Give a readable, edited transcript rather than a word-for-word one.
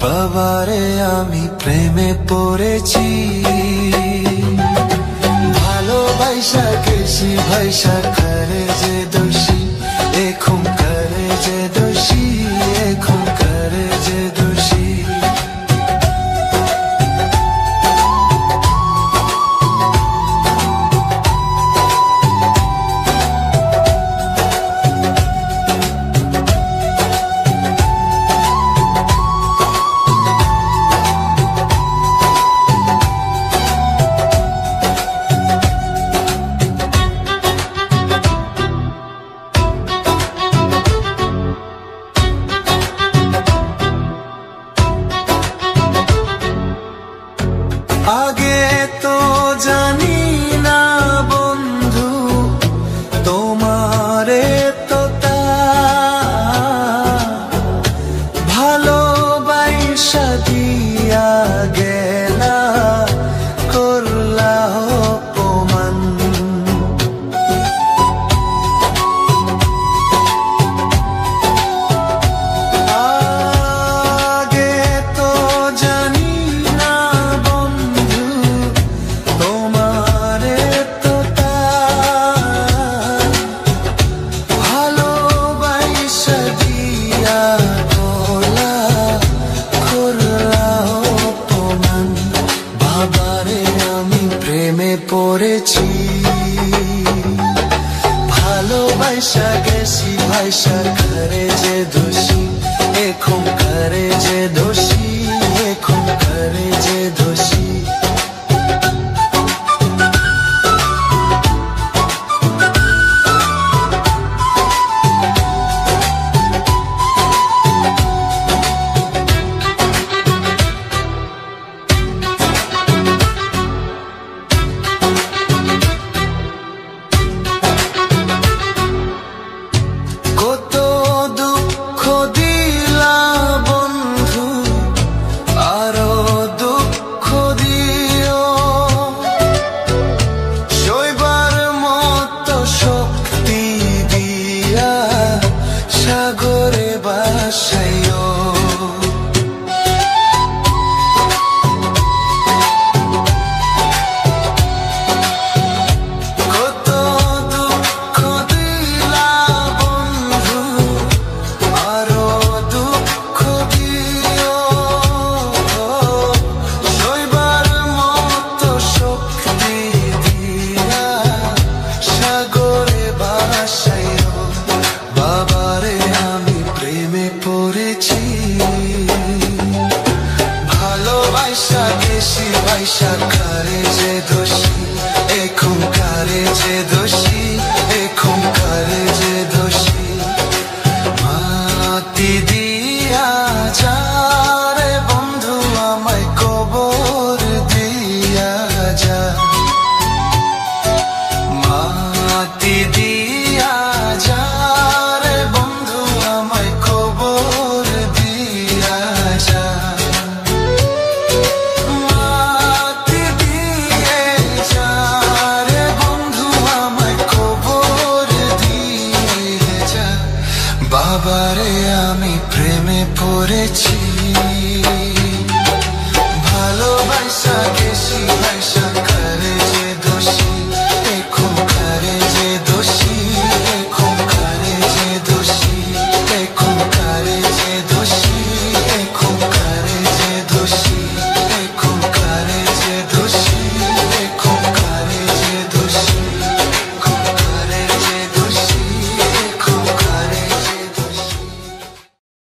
বাবারে আমি প্রেমে পড়েছি, ভালোবাসা গেছি ভাইসা করে যে দোষী, এখন করে যে দোষী, এখন করে যে দোষী। আগে তো জানি না বন্ধু তোমারে তো ভালোবাসা দিয়া গেলা, করলা অপমান। আগে তো জানি না তোমারে তো ভালোবাসা দিয়া গলা, করলা অপমান। বাবারে আমি প্রেমে পড়েছি, ভালোবাসা গেছি ভাইসা করে যে দোষী, এখন করে যে দোষী, এখন করে যে দোষী। কত দুঃখ দিলা বন্ধু, আরো দুঃখ দিও, সইবার মতো শক্তি দিয়া সাগরে ভাসাইও। কত দুঃখ দিলা বন্ধু, আরো দুঃখ দিও, সইবার মতো শক্তি দিয়া সাগরে ভাসাইও। বাবারে আমি প্রেমে পড়েছি, ভালোবাসা গেছি ভাইসা করে যে দোষী, এখন করে যে দোষী, এখন করে যে দোষী। মাটি দিয়া যারে বন্ধু আমায় কবর দিয়া যা, মাটি দিয়া যারে বন্ধু আমায় কবর দিয়া যা। মাটি দিয়ে যারে বন্ধু আমায় কবর দিয়ে যা। বাবারে আমি প্রেমে পড়েছি, ভালোবাসা গেছি ভাইসা করে